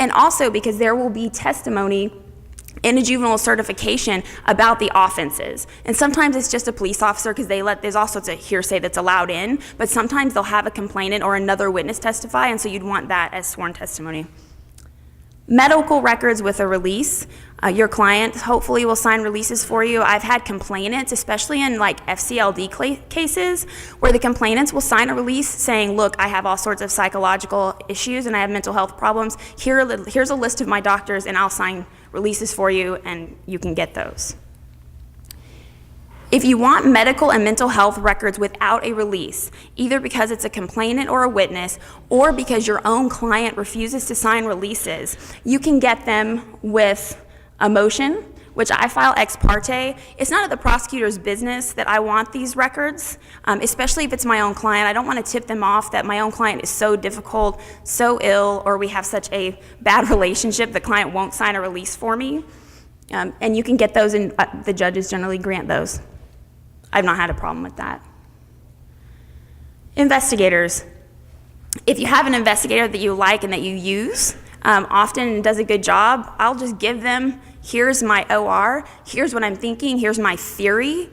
and also because there will be testimony in a juvenile certification about the offenses. And sometimes it's just a police officer because there's all sorts of hearsay that's allowed in, but sometimes they'll have a complainant or another witness testify, and so you'd want that as sworn testimony. Medical records with a release. Your client hopefully will sign releases for you. I've had complainants, especially in like FCLD cases, where the complainants will sign a release saying, look, I have all sorts of psychological issues and I have mental health problems. Here's a list of my doctors and I'll sign releases for you and you can get those. If you want medical and mental health records without a release, either because it's a complainant or a witness, or because your own client refuses to sign releases, you can get them with a motion, which I file ex parte. It's not the prosecutor's business that I want these records, especially if it's my own client. I don't want to tip them off that my own client is so difficult, so ill, or we have such a bad relationship the client won't sign a release for me. And you can get those, and the judges generally grant those. I've not had a problem with that. Investigators. If you have an investigator that you like and that you use often and does a good job, I'll just give them, here's my OR, here's what I'm thinking, here's my theory.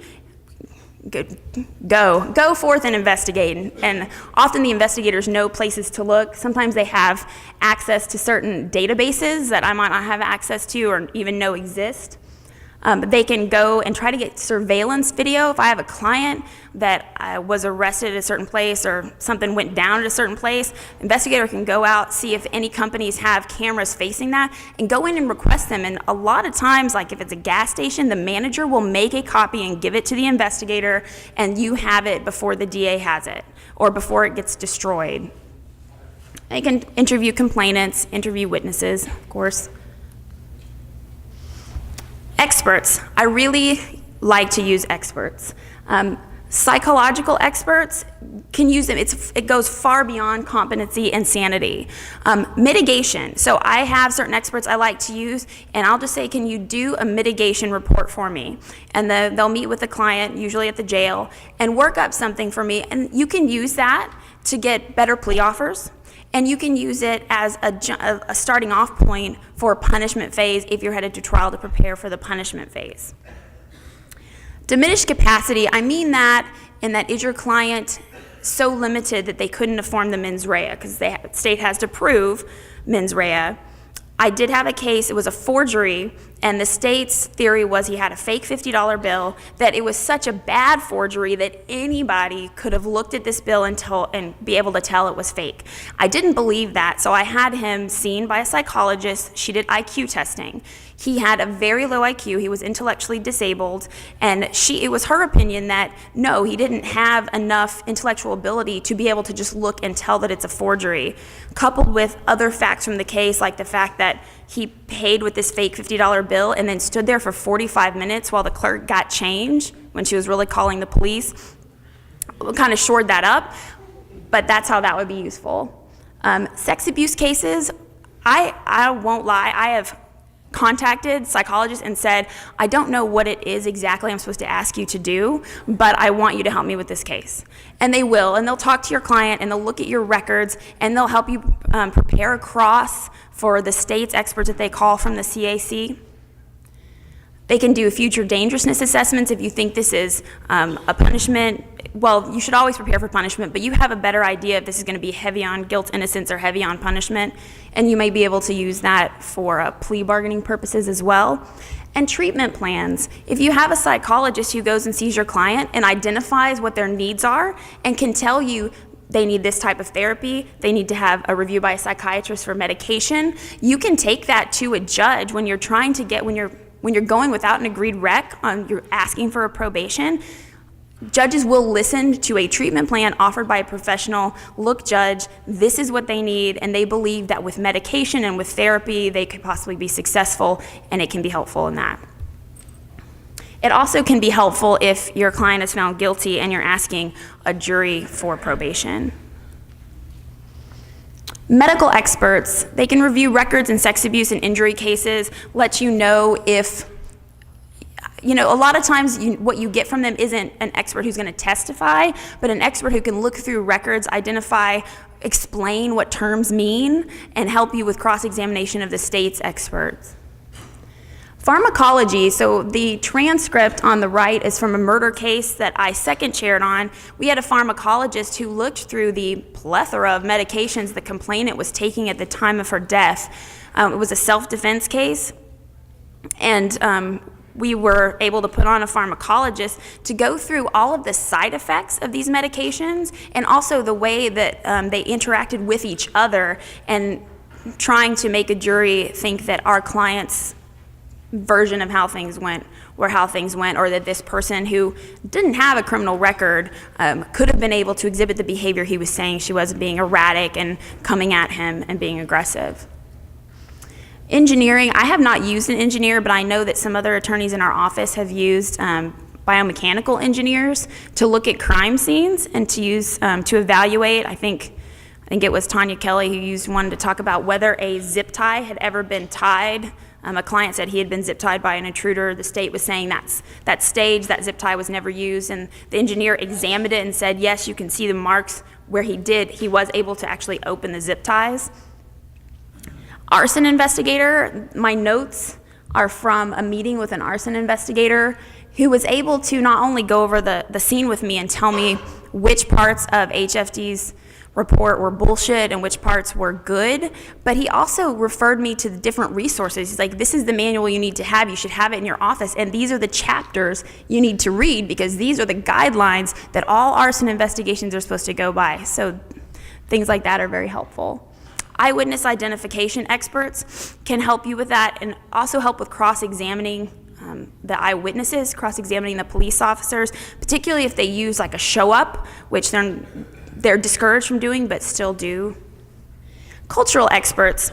Go forth and investigate. And often the investigators know places to look. Sometimes they have access to certain databases that I might not have access to or even know exist. But they can go and try to get surveillance video. If I have a client that was arrested at a certain place or something went down at a certain place, investigator can go out, see if any companies have cameras facing that, and go in and request them. And a lot of times, like if it's a gas station, the manager will make a copy and give it to the investigator, and you have it before the DA has it, or before it gets destroyed. They can interview complainants, interview witnesses, of course. Experts. I really like to use experts. Psychological experts can use them. It goes far beyond competency and sanity. Mitigation. So I have certain experts I like to use, and I'll just say, can you do a mitigation report for me? And they'll meet with the client, usually at the jail, and work up something for me. And you can use that to get better plea offers. And you can use it as a starting off point for punishment phase if you're headed to trial to prepare for the punishment phase. Diminished capacity, I mean that in that is your client so limited that they couldn't have formed the mens rea, because the state has to prove mens rea. I did have a case, it was a forgery, and the state's theory was he had a fake $50 bill, that it was such a bad forgery that anybody could have looked at this bill and be able to tell it was fake. I didn't believe that, so I had him seen by a psychologist. She did IQ testing. He had a very low IQ, he was intellectually disabled, and it was her opinion that no, he didn't have enough intellectual ability to be able to just look and tell that it's a forgery, coupled with other facts from the case, like the fact that he paid with this fake $50 bill and then stood there for 45 minutes while the clerk got change when she was really calling the police. Kind of shored that up, but that's how that would be useful. Sex abuse cases, I won't lie, I have contacted psychologists and said, I don't know what it is exactly I'm supposed to ask you to do, but I want you to help me with this case. And they will, and they'll talk to your client, and they'll look at your records, and they'll help you prepare a cross for the state's experts that they call from the CAC. They can do future dangerousness assessments if you think this is a punishment. Well, you should always prepare for punishment, but you have a better idea if this is going to be heavy on guilt, innocence, or heavy on punishment, and you may be able to use that for plea bargaining purposes as well. And treatment plans. If you have a psychologist who goes and sees your client and identifies what their needs are and can tell you they need this type of therapy, they need to have a review by a psychiatrist for medication, you can take that to a judge when you're trying to get, when you're going without an agreed rec, you're asking for a probation. Judges will listen to a treatment plan offered by a professional. Look, judge, this is what they need, and they believe that with medication and with therapy, they could possibly be successful, and it can be helpful in that. It also can be helpful if your client is found guilty and you're asking a jury for probation. Medical experts, they can review records in sex abuse and injury cases, let you know if, a lot of times what you get from them isn't an expert who's going to testify, but an expert who can look through records, identify explain what terms mean and help you with cross-examination of the state's experts. Pharmacology, so the transcript on the right is from a murder case that I second chaired on. We had a pharmacologist who looked through the plethora of medications the complainant was taking at the time of her death. It was a self-defense case, and we were able to put on a pharmacologist to go through all of the side effects of these medications and also the way that they interacted with each other, and trying to make a jury think that our client's version of how things went or that this person who didn't have a criminal record could have been able to exhibit the behavior he was saying she was, being erratic and coming at him and being aggressive. Engineering, I have not used an engineer, but I know that some other attorneys in our office have used biomechanical engineers to look at crime scenes and to use to evaluate. I think it was Tanya Kelly who used one to talk about whether a zip tie had ever been tied. A client said he had been zip tied by an intruder. The state was saying that zip tie was never used, and the engineer examined it and said, yes, you can see the marks where he was able to actually open the zip ties. Arson investigator, my notes are from a meeting with an arson investigator who was able to not only go over the scene with me and tell me which parts of HFD's report were bullshit and which parts were good, but he also referred me to the different resources. He's like, this is the manual you need to have. You should have it in your office, and these are the chapters you need to read because these are the guidelines that all arson investigations are supposed to go by. So things like that are very helpful. Eyewitness identification experts can help you with that and also help with cross-examining the eyewitnesses, cross-examining the police officers, particularly if they use like a show-up, which they're discouraged from doing but still do. Cultural experts.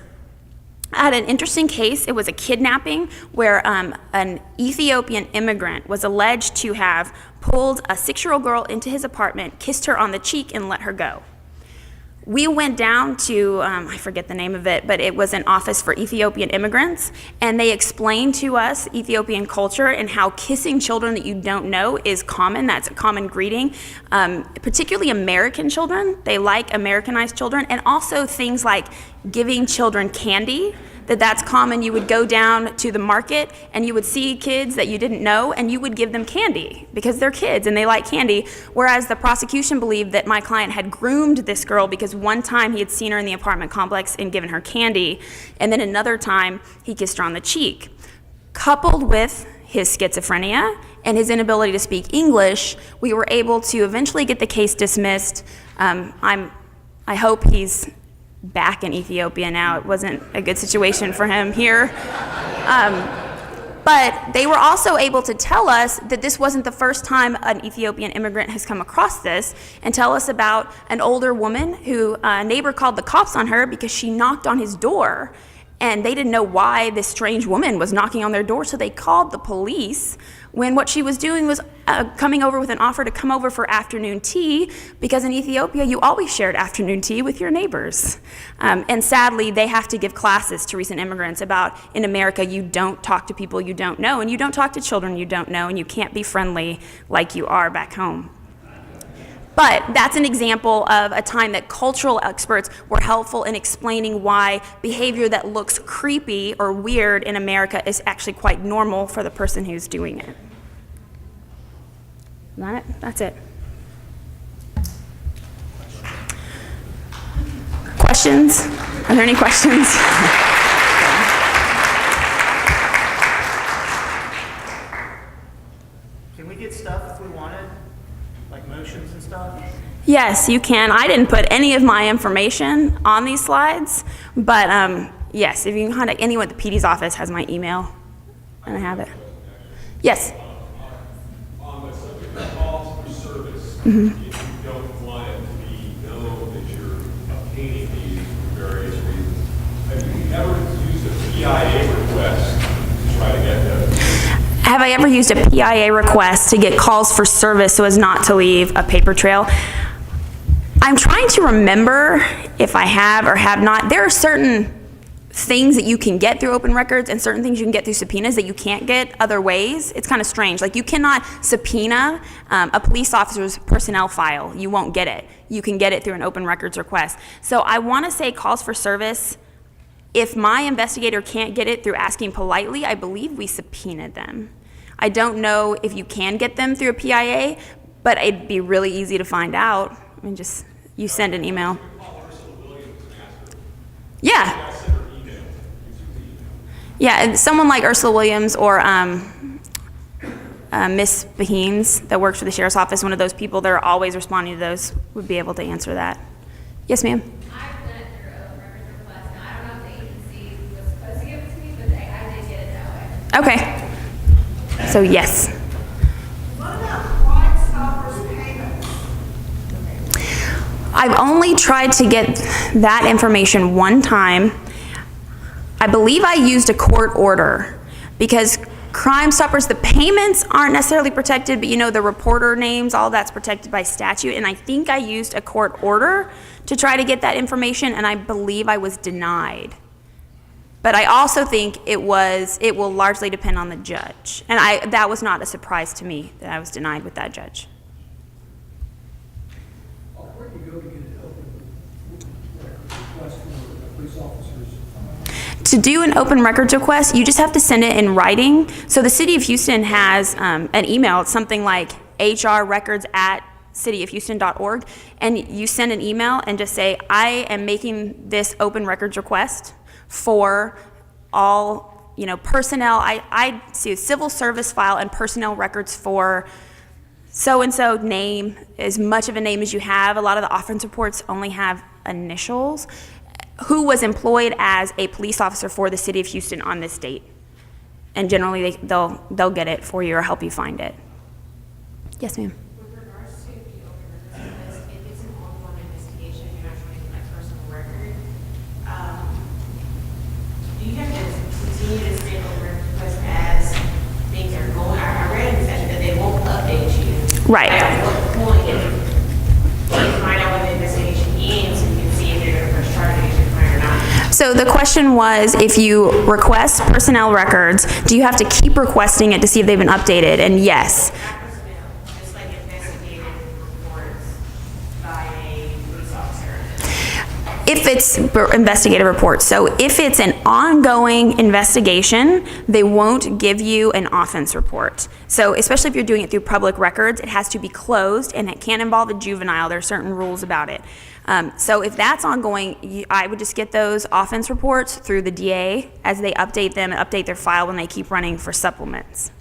I had an interesting case. It was a kidnapping where an Ethiopian immigrant was alleged to have pulled a 6-year-old girl into his apartment, kissed her on the cheek, and let her go. We went down to, I forget the name of it, but it was an office for Ethiopian immigrants, and they explained to us Ethiopian culture and how kissing children that you don't know is common. That's a common greeting, particularly American children. They like Americanized children, and also things like giving children candy. That's common. You would go down to the market and you would see kids that you didn't know and you would give them candy because they're kids and they like candy, whereas the prosecution believed that my client had groomed this girl because one time he had seen her in the apartment complex and given her candy, and then another time he kissed her on the cheek. Coupled with his schizophrenia and his inability to speak English, we were able to eventually get the case dismissed. I hope he's back in Ethiopia now. It wasn't a good situation for him here. But they were also able to tell us that this wasn't the first time an Ethiopian immigrant has come across this, and tell us about an older woman who a neighbor called the cops on her because she knocked on his door, and they didn't know why this strange woman was knocking on their door, so they called the police when what she was doing was coming over with an offer to come over for afternoon tea, because in Ethiopia you always shared afternoon tea with your neighbors. And sadly, they have to give classes to recent immigrants about, in America, you don't talk to people you don't know, and you don't talk to children you don't know, and you can't be friendly like you are back home. But that's an example of a time that cultural experts were helpful in explaining why behavior that looks creepy or weird in America is actually quite normal for the person who's doing it. That's it. Questions? Are there any questions? Can we get stuff if we wanted? Like motions and stuff? Yes, you can. I didn't put any of my information on these slides, but yes, if you can contact anyone at the PD's office has my email, and I have it. Yes? On the subject of calls for service, if you don't want it to be known that you're obtaining these for various reasons, have you ever used a PIA request to try to get those? Have I ever used a PIA request to get calls for service so as not to leave a paper trail? I'm trying to remember if I have or have not. There are certain things that you can get through open records and certain things you can get through subpoenas that you can't get other ways. It's kind of strange. Like, you cannot subpoena a police officer's personnel file. You won't get it. You can get it through an open records request. So I want to say calls for service, if my investigator can't get it through asking politely, I believe we subpoenaed them. I don't know if you can get them through a PIA, but it'd be really easy to find out. I mean, just, you send an email. Yeah. Yeah, and someone like Ursula Williams or Miss Bahines that works for the sheriff's office, one of those people that are always responding to those, would be able to answer that. Yes, ma'am? I've done it through a records request. Now, I don't know if the agency was supposed to give it to me, but I did get it that way. Okay. So, yes. What about Crime Stoppers payments? I've only tried to get that information one time. I believe I used a court order because Crime Stoppers, the payments aren't necessarily protected, but you know, the reporter names, all that's protected by statute. And I think I used a court order to try to get that information, and I believe I was denied. But I also think it will largely depend on the judge. And that was not a surprise to me that I was denied with that judge. Where do you go to get an open request for police officers? To do an open records request, you just have to send it in writing. So the City of Houston has an email. It's something like hrrecords@cityofhouston.org, and you send an email and just say, I am making this open records request for all, personnel. I see a civil service file and personnel records for so-and-so name, as much of a name as you have. A lot of the offense reports only have initials. Who was employed as a police officer for the City of Houston on this date. And generally, they'll get it for you or help you find it. Yes, ma'am. With regards to the open records request, if it's an ongoing investigation, you're not trying to get my personal record, do you have to continue to send open records requests as things are going? I read in the session that they won't update you. Right. At what point, you find out when the investigation ends, and you can see if they're going to press charges or not. So the question was, if you request personnel records, do you have to keep requesting it to see if they've been updated? And yes. Not personnel, just like investigative reports by a police officer. If it's investigative reports. So if it's an ongoing investigation, they won't give you an offense report. So especially if you're doing it through public records, it has to be closed and it can't involve a juvenile. There are certain rules about it. So if that's ongoing, I would just get those offense reports through the DA as they update them and update their file when they keep running for supplements.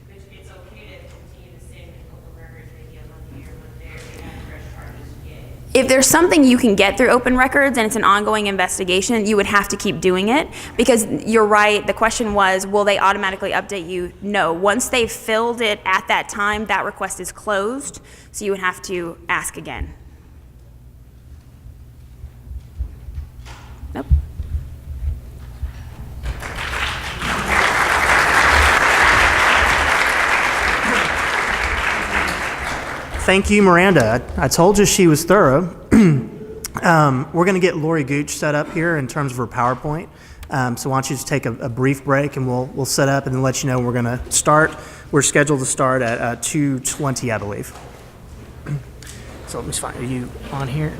But it's okay to continue to send open records, maybe a month here, a month there, if you have fresh charges yet. If there's something you can get through open records and it's an ongoing investigation, you would have to keep doing it, because you're right, the question was, will they automatically update you? No. Once they've filled it at that time, that request is closed, so you would have to ask again. Nope. Thank you, Miranda. I told you she was thorough. We're going to get Lori Gooch set up here in terms of her PowerPoint. So why don't you just take a brief break, and we'll set up and then let you know when we're going to start. We're scheduled to start at 2:20, I believe. So let me find. Are you on here?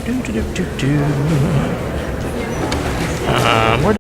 Where